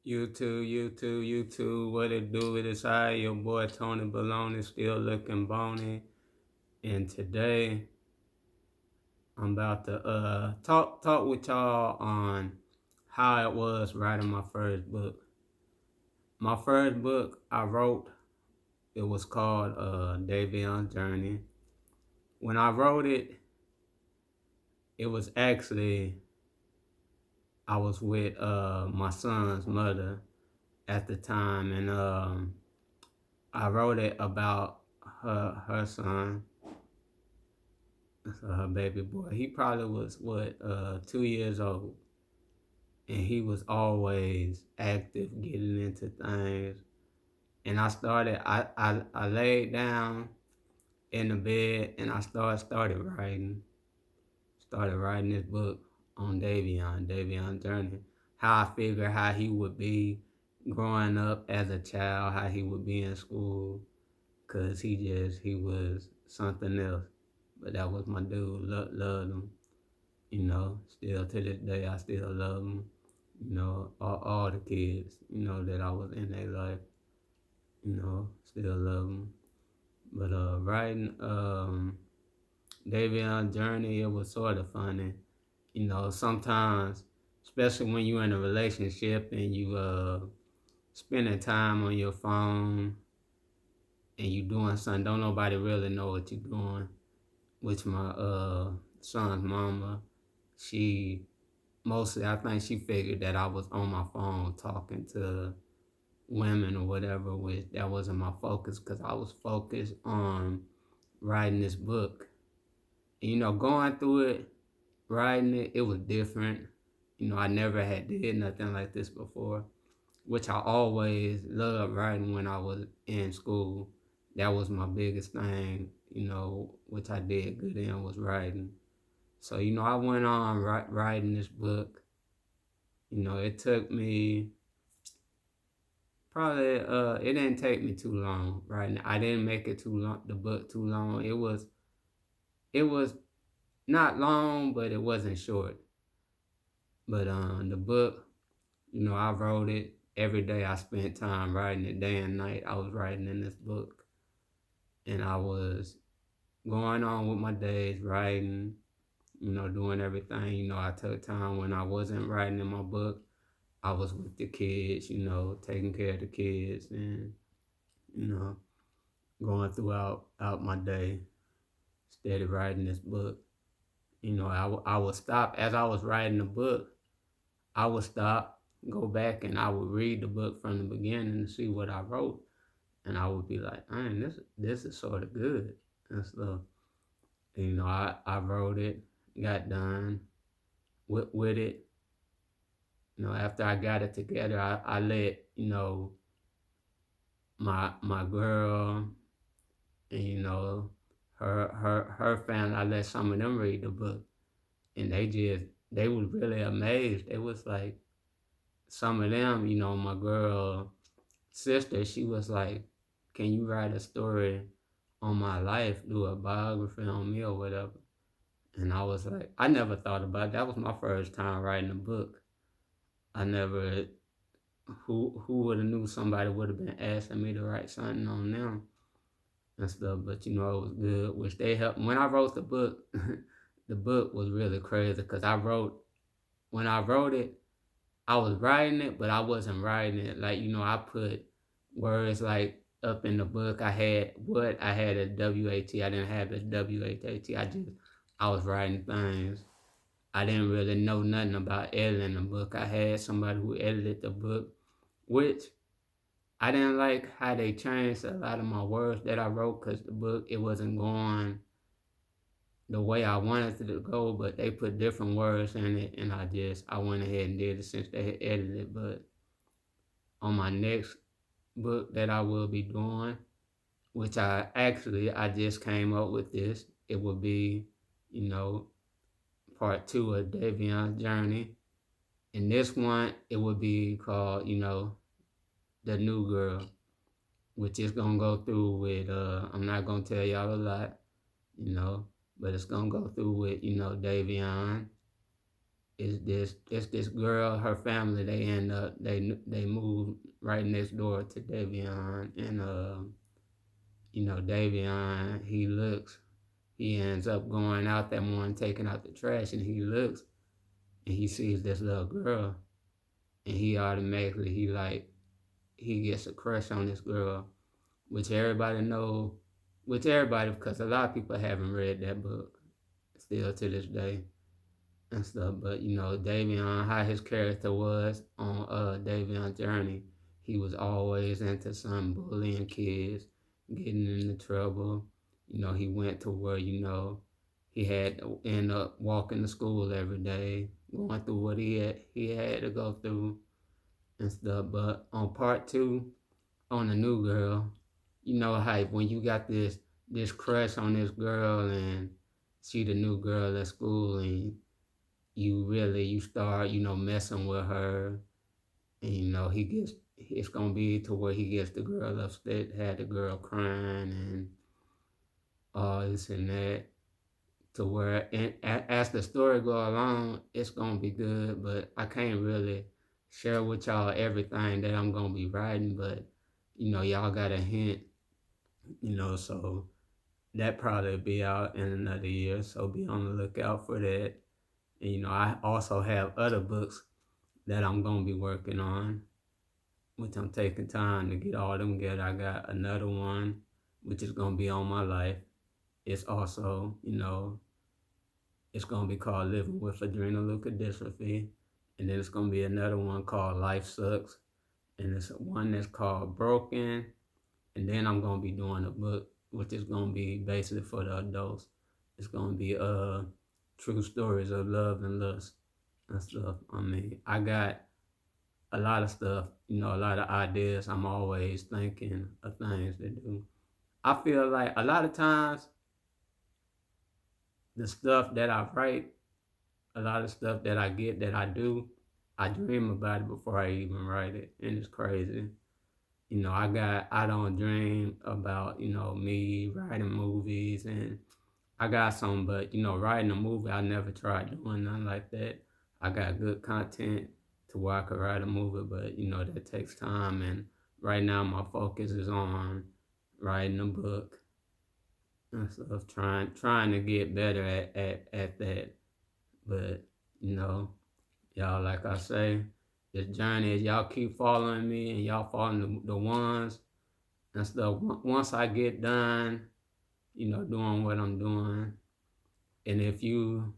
YouTube, what it do? It is I, your boy Tony Baloney, still looking bony. And today I'm about to talk with y'all on how it was writing my first book. My first book I wrote, it was called Davion's Journey. When I wrote it, it was actually I was with my son's mother at the time, and I wrote it about her son, so her baby boy. He probably was 2 years old, and he was always active, getting into things. And I laid down in the bed, and I started writing this book on Davion's journey, how I figured how he would be growing up as a child, how he would be in school, cause he was something else. But that was my dude. Loved him. Still to this day I still love him. All the kids, that I was in their life, still love them. But writing Davion's journey, it was sort of funny. Sometimes, especially when you're in a relationship and you spending time on your phone and you doing something, don't nobody really know what you're doing. Which my son's mama, she mostly, I think she figured that I was on my phone talking to women or whatever, which that wasn't my focus, because I was focused on writing this book. And, going through it, writing it, it was different. I never had did nothing like this before, which I always loved writing when I was in school. That was my biggest thing, which I did good in, was writing. So, I went on writing this book. It took me probably, it didn't take me too long writing. I didn't make it too long, the book too long. It was not long, but it wasn't short. But the book, I wrote it every day. I spent time writing it, day and night. I was writing in this book, and I was going on with my days, writing, doing everything. I took time when I wasn't writing in my book. I was with the kids, taking care of the kids, and you know, going throughout out my day, steady writing this book. I would stop as I was writing the book. I would stop, go back, and I would read the book from the beginning to see what I wrote, and I would be like, "Man, this is sort of good and stuff." And, I wrote it, got done with it. After I got it together, I let my girl and her family. I let some of them read the book, and they was really amazed. They was like, some of them, my girl sister, she was like, "Can you write a story on my life, do a biography on me or whatever?" And I was like, I never thought about it. That was my first time writing a book. I never, who would have knew somebody would have been asking me to write something on them and stuff. But it was good, which they helped. When I wrote the book, the book was really crazy because when I wrote it, I was writing it, but I wasn't writing it. Like, I put words like up in the book. I had a W-A-T. I didn't have a W-H-A-T. I was writing things. I didn't really know nothing about editing the book. I had somebody who edited the book, which I didn't like how they changed a lot of my words that I wrote, because the book, it wasn't going the way I wanted it to go, but they put different words in it, and I went ahead and did it since they had edited it. But on my next book that I will be doing, which I just came up with this, it will be, you know, part two of Davion's journey. And this one, it will be called, The New Girl, which is gonna go through with I'm not gonna tell y'all a lot, you know, but it's gonna go through with, Davion. it's this girl, her family, they end up they move right next door to Davion, and Davion, he ends up going out that morning, taking out the trash, and he looks and he sees this little girl, and he automatically he gets a crush on this girl, which everybody know, which everybody, because a lot of people haven't read that book still to this day and stuff. But Davion, how his character was on Davion's journey, he was always into some bullying kids, getting into trouble. He went to where he had to end up walking to school every day, going through what he had to go through and stuff. But on part two, on the new girl, how when you got this crush on this girl and she the new girl at school, and you start messing with her, and it's gonna be to where he gets the girl upset, had the girl crying and all this and that, to where, and as the story go along, it's gonna be good. But I can't really share with y'all everything that I'm gonna be writing, but y'all got a hint, so that probably be out in another year, so be on the lookout for that. And I also have other books that I'm gonna be working on, which I'm taking time to get all them together. I got another one which is gonna be on my life. It's also, it's gonna be called Living with Adrenoleukodystrophy. And then it's gonna be another one called Life Sucks. And it's one that's called Broken. And then I'm gonna be doing a book which is gonna be basically for the adults. It's gonna be true stories of love and lust and stuff. I mean, I got a lot of stuff, a lot of ideas. I'm always thinking of things to do. I feel like a lot of times the stuff that I write, a lot of stuff that I get, that I do, I dream about it before I even write it. And it's crazy. I don't dream about, me writing movies, and I got some, but writing a movie, I never tried doing nothing like that. I got good content to where I could write a movie, but that takes time. And right now my focus is on writing a book and stuff, trying to get better at that. But y'all, like I say, this journey is y'all keep following me and y'all following the ones and stuff. Once I get done, doing what I'm doing, and if you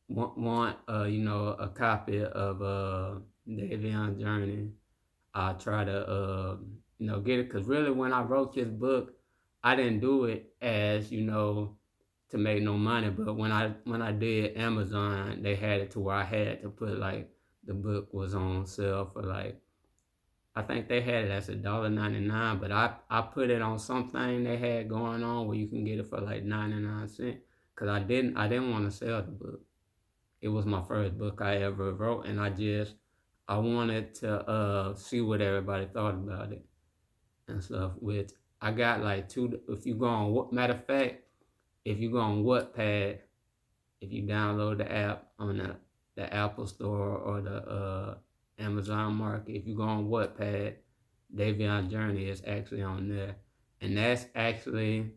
want a copy of Davion's journey, I'll try to get it. Cause really, when I wrote this book, I didn't do it as to make no money. But when I did Amazon, they had it to where I had to put like the book was on sale for like, I think they had it as $1.99, but I put it on something they had going on where you can get it for like 99 cents. Cause I didn't want to sell the book. It was my first book I ever wrote, and I wanted to see what everybody thought about it and stuff. Which I got like two. If you go on, matter of fact, if you go on Wattpad, if you download the app on the Apple Store or the Amazon Market, if you go on Wattpad, Davion's Journey is actually on there, and that's actually,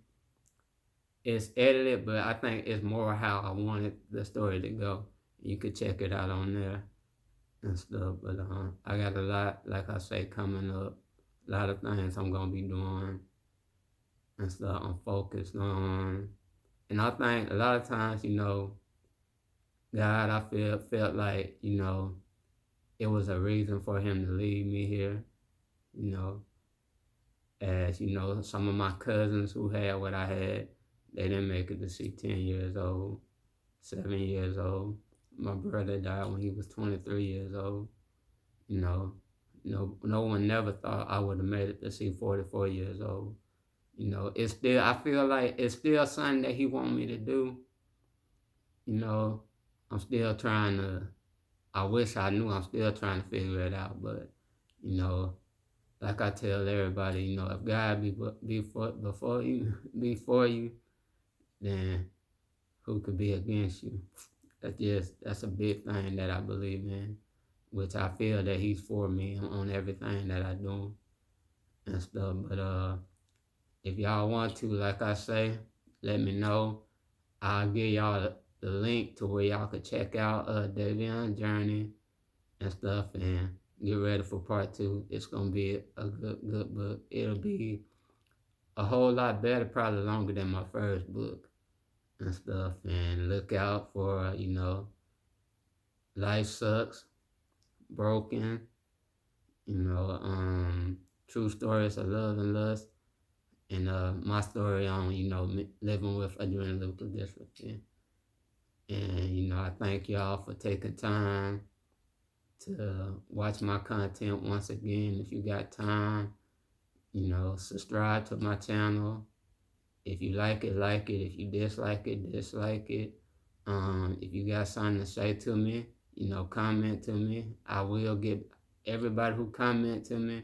it's edited, but I think it's more how I wanted the story to go. You could check it out on there and stuff. But I got a lot, like I say, coming up. A lot of things I'm gonna be doing and stuff. I'm focused on, and I think a lot of times, God, I felt like it was a reason for Him to leave me here. As some of my cousins who had what I had, they didn't make it to see 10 years old, 7 years old. My brother died when he was 23 years old. No one never thought I would have made it to see 44 years old. It's still, I feel like it's still something that He want me to do. I'm still trying to, I wish I knew, I'm still trying to figure it out. But, like I tell everybody, if God be for you, then who could be against you? That's a big thing that I believe in, which I feel that he's for me on everything that I do and stuff. But if y'all want to, like I say, let me know. I'll give y'all the link to where y'all could check out Davion Journey and stuff and get ready for part two. It's gonna be a good book. It'll be a whole lot better, probably longer than my first book and stuff. And look out for, Life Sucks, Broken, you know, True Stories of Love and Lust, and my story on, living with adrenal dystrophy. And, I thank y'all for taking time to watch my content once again. If you got time, subscribe to my channel. If you like it, like it. If you dislike it, dislike it. If you got something to say to me, comment to me. I will get everybody who comment to me.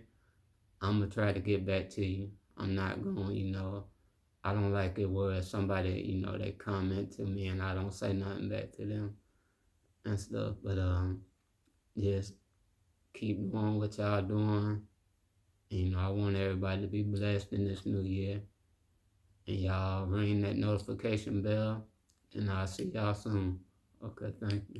I'm gonna try to get back to you. I'm not going, I don't like it where somebody, they comment to me and I don't say nothing back to them and stuff. But just keep doing what y'all doing. And, I want everybody to be blessed in this new year. And y'all ring that notification bell. And I'll see y'all soon. Okay, thank you.